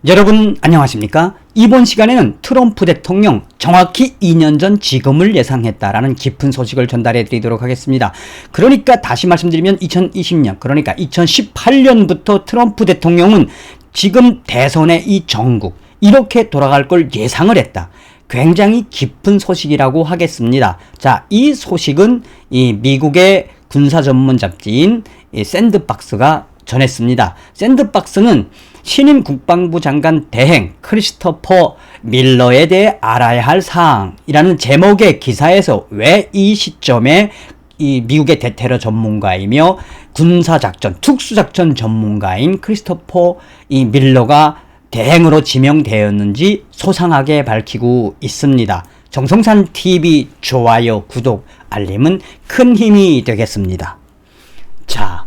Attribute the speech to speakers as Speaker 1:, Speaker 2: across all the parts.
Speaker 1: 여러분 안녕하십니까? 이번 시간에는 트럼프 대통령 정확히 2년 전 지금을 예상했다라는 깊은 소식을 전달해 드리도록 하겠습니다. 그러니까 다시 말씀드리면 2020년 그러니까 2018년부터 트럼프 대통령은 지금 대선의 이 정국 이렇게 돌아갈 걸 예상을 했다. 굉장히 깊은 소식이라고 하겠습니다. 자, 이 소식은 이 미국의 군사 전문 잡지인 샌드박스가 전했습니다. 샌드박스는 신임 국방부 장관 대행 크리스토퍼 밀러에 대해 알아야 할 사항이라는 제목의 기사에서 왜 이 시점에 이 미국의 대테러 전문가이며 군사작전, 특수작전 전문가인 크리스토퍼 이 밀러가 대행으로 지명되었는지 소상하게 밝히고 있습니다. 정성산 TV 좋아요, 구독, 알림은 큰 힘이 되겠습니다. 자,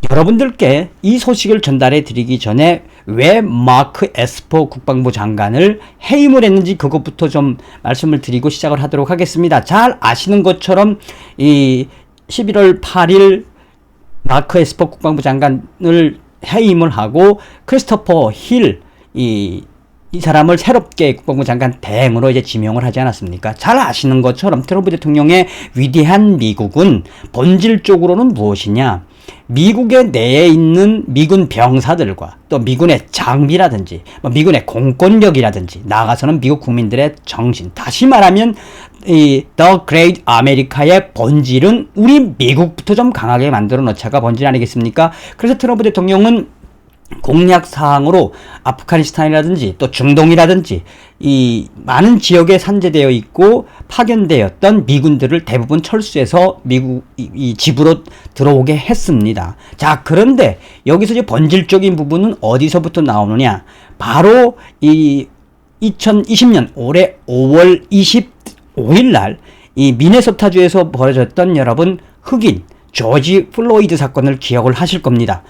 Speaker 1: 여러분들께 이 소식을 전달해 드리기 전에 왜 마크 에스퍼 국방부 장관을 해임을 했는지 그것부터 좀 말씀을 드리고 시작을 하도록 하겠습니다. 잘 아시는 것처럼 이 11월 8일 마크 에스퍼 국방부 장관을 해임을 하고 크리스토퍼 힐 이 사람을 새롭게 국방부 장관 대행으로 이제 지명을 하지 않았습니까? 잘 아시는 것처럼 트럼프 대통령의 위대한 미국은 본질적으로는 무엇이냐? 미국의 내에 있는 미군 병사들과 또 미군의 장비라든지 미군의 공권력이라든지 나아가서는 미국 국민들의 정신, 다시 말하면 이 The Great America의 본질은 우리 미국부터 좀 강하게 만들어 놓자가 본질 아니겠습니까? 그래서 트럼프 대통령은 공약 사항으로 아프가니스탄이라든지 또 중동이라든지 이 많은 지역에 산재되어 있고 파견되었던 미군들을 대부분 철수해서 미국 이 집으로 들어오게 했습니다. 자, 그런데 여기서 이제 본질적인 부분은 어디서부터 나오느냐? 바로 이 2020년 올해 5월 25일 날 이 미네소타주에서 벌어졌던 여러분 흑인 조지 플로이드 사건을 기억을 하실 겁니다.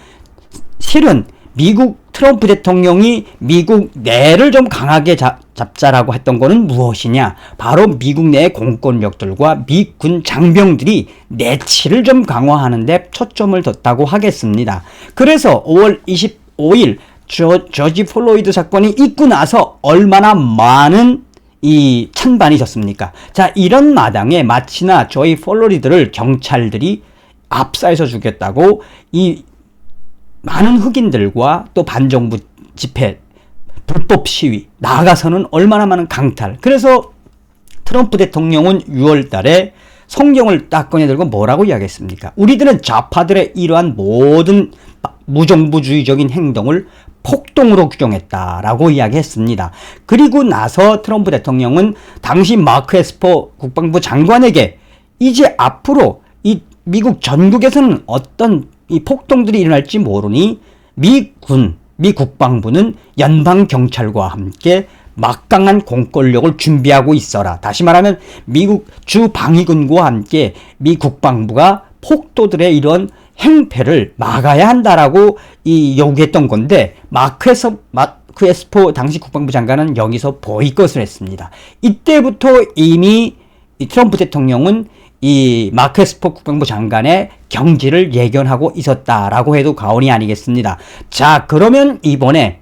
Speaker 1: 실은 미국 트럼프 대통령이 미국 내를 좀 강하게 잡자라고 했던 거는 무엇이냐? 바로 미국 내 공권력들과 미군 장병들이 내치를 좀 강화하는 데 초점을 뒀다고 하겠습니다. 그래서 5월 25일 조지 플로이드 사건이 있고 나서 얼마나 많은 이 찬반이 졌습니까? 자, 이런 마당에 마치나 조지 플로이드를 경찰들이 압사해서 죽였다고 이 많은 흑인들과 또 반정부 집회, 불법 시위, 나아가서는 얼마나 많은 강탈. 그래서 트럼프 대통령은 6월 달에 성경을 딱 꺼내들고 뭐라고 이야기했습니까? 우리들은 좌파들의 이러한 모든 무정부주의적인 행동을 폭동으로 규정했다라고 이야기했습니다. 그리고 나서 트럼프 대통령은 당시 마크 에스퍼 국방부 장관에게 이제 앞으로 이 미국 전국에서는 어떤 이 폭동들이 일어날지 모르니 미 국방부는 연방경찰과 함께 막강한 공권력을 준비하고 있어라. 다시 말하면 미국 주방위군과 함께 미 국방부가 폭도들의 이런 행패를 막아야 한다라고 요구했던 건데 마크 에스퍼 당시 국방부 장관은 여기서 보이콧을 했습니다. 이때부터 이미 트럼프 대통령은 이 마크 에스퍼 국방부 장관의 경질을 예견하고 있었다라고 해도 과언이 아니겠습니다. 자, 그러면 이번에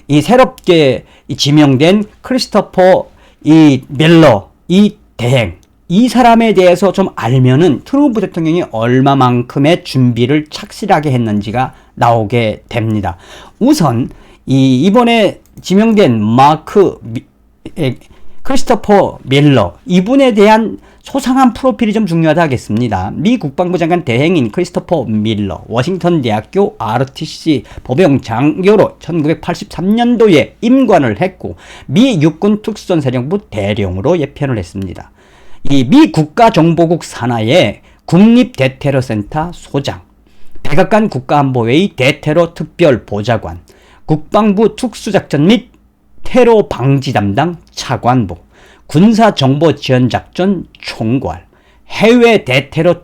Speaker 1: 이 새롭게 지명된 크리스토퍼 이 밀러 이 대행 이 사람에 대해서 좀 알면은 트럼프 대통령이 얼마만큼의 준비를 착실하게 했는지가 나오게 됩니다. 우선 이번에 지명된 크리스토퍼 밀러 이분에 대한 소상한 프로필이 좀 중요하다 하겠습니다. 미 국방부 장관 대행인 크리스토퍼 밀러, 워싱턴 대학교 ROTC 법영 장교로 1983년도에 임관을 했고 미 육군 특수전사령부 대령으로 예편을 했습니다. 이 미 국가정보국 산하의 국립대테러센터 소장, 백악관 국가안보회의 대테러 특별보좌관, 국방부 특수작전 및 테러 방지 담당 차관보, 군사정보지원작전 총괄, 해외 대테러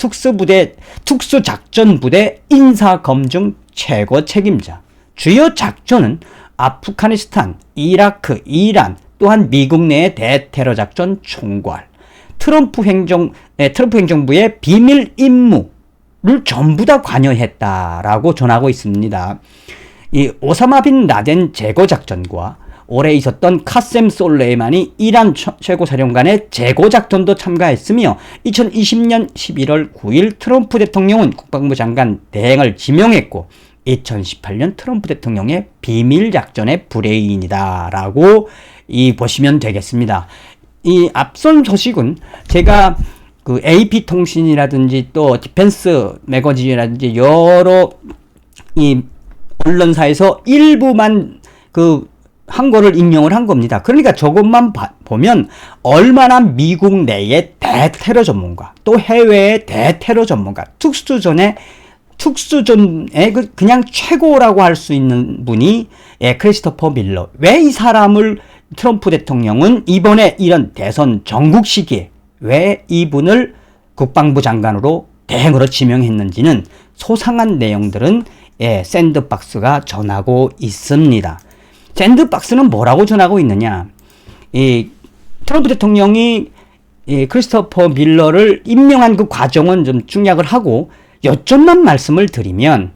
Speaker 1: 특수작전부대 인사검증 최고 책임자. 주요 작전은 아프가니스탄, 이라크, 이란, 또한 미국 내의 대테러 작전 총괄, 트럼프 행정부의 비밀 임무를 전부 다 관여했다라고 전하고 있습니다. 이 오사마 빈 라덴 제거 작전과 올해 있었던 카셈 솔레이만이 이란 최고사령관의 제거 작전도 참가했으며 2020년 11월 9일 트럼프 대통령은 국방부 장관 대행을 지명했고 2018년 트럼프 대통령의 비밀 작전의 브레인이다라고 보시면 되겠습니다. 이 앞선 소식은 제가 그 AP 통신이라든지 또 디펜스 매거진이라든지 여러 이 언론사에서 일부만 한 거를 인용을 한 겁니다. 그러니까 저것만 보면 얼마나 미국 내의 대테러 전문가, 또 해외의 대테러 전문가, 특수전의 그냥 최고라고 할 수 있는 분이 크리스토퍼 밀러. 왜 이 사람을 트럼프 대통령은 이번에 이런 대선 전국 시기에 왜 이분을 국방부 장관으로 대행으로 지명했는지는 소상한 내용들은 샌드박스가 전하고 있습니다. 샌드박스는 뭐라고 전하고 있느냐? 트럼프 대통령이 크리스토퍼 밀러를 임명한 그 과정은 좀 중략을 하고 요점만 말씀을 드리면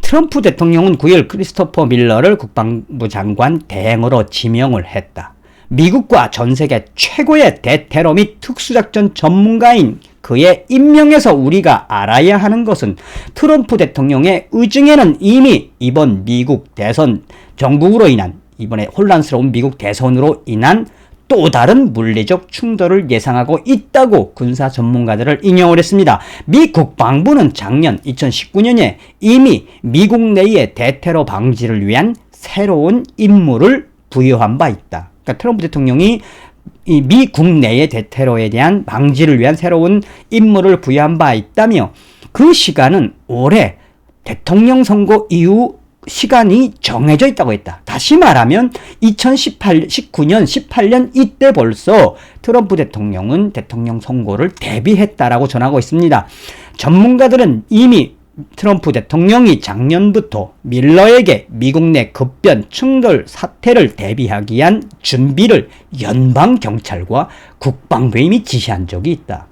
Speaker 1: 트럼프 대통령은 9일 크리스토퍼 밀러를 국방부 장관 대행으로 지명을 했다. 미국과 전 세계 최고의 대테러 및 특수작전 전문가인 그의 임명에서 우리가 알아야 하는 것은 트럼프 대통령의 의중에는 이미 이번 미국 대선 정국으로 인한 이번에 혼란스러운 미국 대선으로 인한 또 다른 물리적 충돌을 예상하고 있다고 군사 전문가들을 인용을 했습니다. 미 국방부는 작년 2019년에 이미 미국 내의 대테러 방지를 위한 새로운 임무를 부여한 바 있다. 그러니까 트럼프 대통령이 이 미국 내의 대테러에 대한 방지를 위한 새로운 임무를 부여한 바 있다며 그 시간은 올해 대통령 선거 이후 시간이 정해져 있다고 했다. 다시 말하면 19년, 18년 이때 벌써 트럼프 대통령은 대통령 선거를 대비했다라고 전하고 있습니다. 전문가들은 이미 트럼프 대통령이 작년부터 밀러에게 미국 내 급변 충돌 사태를 대비하기 위한 준비를 연방경찰과 국방부에 이미 지시한 적이 있다.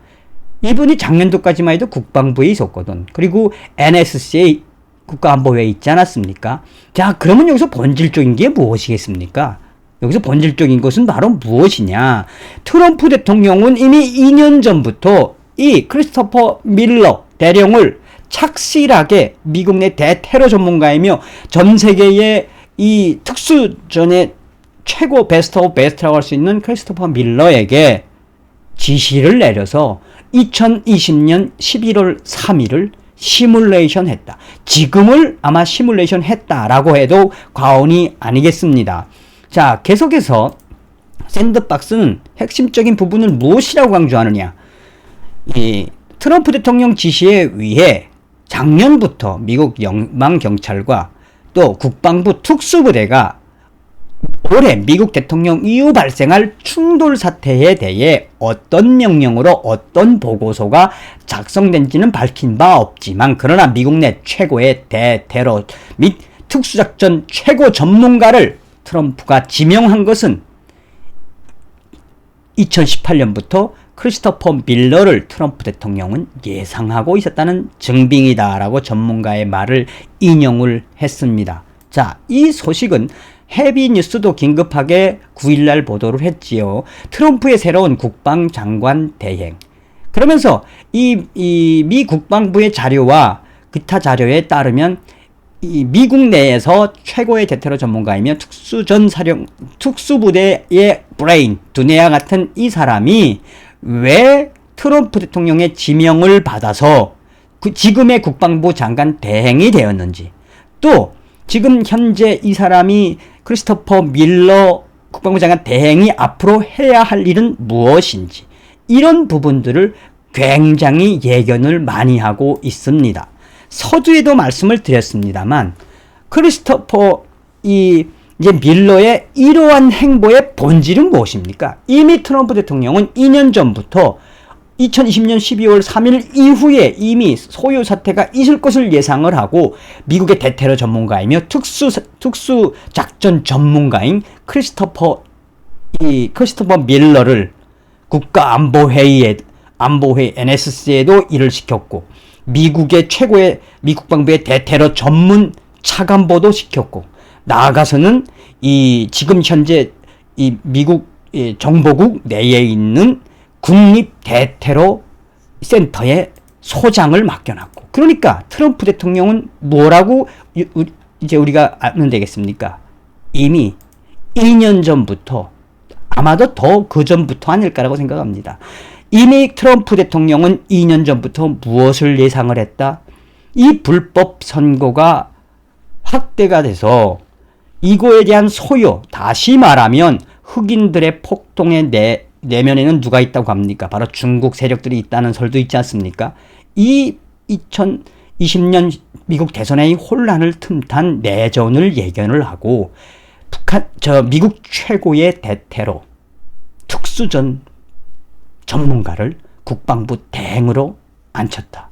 Speaker 1: 이분이 작년도까지만 해도 국방부에 있었거든. 그리고 NSCA 국가안보회의 있지 않았습니까? 자, 그러면 여기서 본질적인 게 무엇이겠습니까? 여기서 본질적인 것은 바로 무엇이냐? 트럼프 대통령은 이미 2년 전부터 이 크리스토퍼 밀러 대령을 착실하게 미국 내 대테러 전문가이며 전 세계의 이 특수전의 최고 베스트 오브 베스트라고 할 수 있는 크리스토퍼 밀러에게 지시를 내려서 2020년 11월 3일을 시뮬레이션 했다. 지금을 아마 시뮬레이션 했다라고 해도 과언이 아니겠습니다. 자, 계속해서 샌드박스는 핵심적인 부분을 무엇이라고 강조하느냐? 이 트럼프 대통령 지시에 의해 작년부터 미국 연방경찰과 또 국방부 특수부대가 올해 미국 대통령 이후 발생할 충돌 사태에 대해 어떤 명령으로 어떤 보고서가 작성된지는 밝힌 바 없지만 그러나 미국 내 최고의 대테러 및 특수작전 최고 전문가를 트럼프가 지명한 것은 2018년부터 크리스토퍼 밀러를 트럼프 대통령은 예상하고 있었다는 증빙이다라고 전문가의 말을 인용을 했습니다. 자, 이 소식은 헤비뉴스도 긴급하게 9일날 보도를 했지요. 트럼프의 새로운 국방장관 대행. 그러면서 이 미 국방부의 자료와 기타 자료에 따르면 이 미국 내에서 최고의 대테러 전문가이며 특수부대의 브레인, 두뇌와 같은 이 사람이 왜 트럼프 대통령의 지명을 받아서 지금의 국방부 장관 대행이 되었는지, 또 지금 현재 이 사람이 크리스토퍼 밀러 국방부 장관 대행이 앞으로 해야 할 일은 무엇인지, 이런 부분들을 굉장히 예견을 많이 하고 있습니다. 서두에도 말씀을 드렸습니다만 크리스토퍼 이제 밀러의 이러한 행보의 본질은 무엇입니까? 이미 트럼프 대통령은 2년 전부터 2020년 12월 3일 이후에 이미 소요 사태가 있을 것을 예상을 하고 미국의 대테러 전문가이며 특수작전 전문가인 크리스토퍼 밀러를 국가안보회의 NSC에도 일을 시켰고 미국의 최고의 미 국방부의 대테러 전문 차관보도 시켰고, 나아가서는 이 지금 현재 이 미국 정보국 내에 있는 국립 대테러 센터의 소장을 맡겨놨고, 그러니까 트럼프 대통령은 뭐라고 이제 우리가 알면 되겠습니까? 이미 2년 전부터, 아마도 더 그 전부터 아닐까라고 생각합니다. 이미 트럼프 대통령은 2년 전부터 무엇을 예상을 했다? 이 불법 선거가 확대가 돼서 이거에 대한 소요, 다시 말하면 흑인들의 폭동의 내면에는 누가 있다고 합니까? 바로 중국 세력들이 있다는 설도 있지 않습니까? 이 2020년 미국 대선의 혼란을 틈탄 내전을 예견을 하고 미국 최고의 대테러 특수전 전문가를 국방부 대행으로 앉혔다.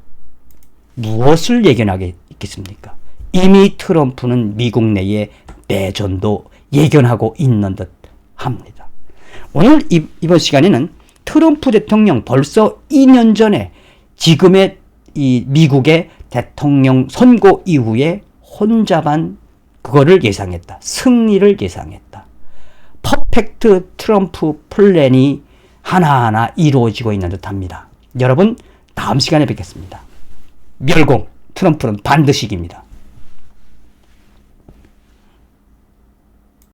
Speaker 1: 무엇을 예견하겠습니까? 이미 트럼프는 미국 내의 내전도 예견하고 있는 듯 합니다. 오늘 이번 시간에는 트럼프 대통령 벌써 2년 전에 지금의 이 미국의 대통령 선거 이후에 혼자만 그거를 예상했다. 승리를 예상했다. 퍼펙트 트럼프 플랜이 하나하나 이루어지고 있는 듯합니다. 여러분, 다음 시간에 뵙겠습니다. 멸공 트럼프는 반드시 이깁니다.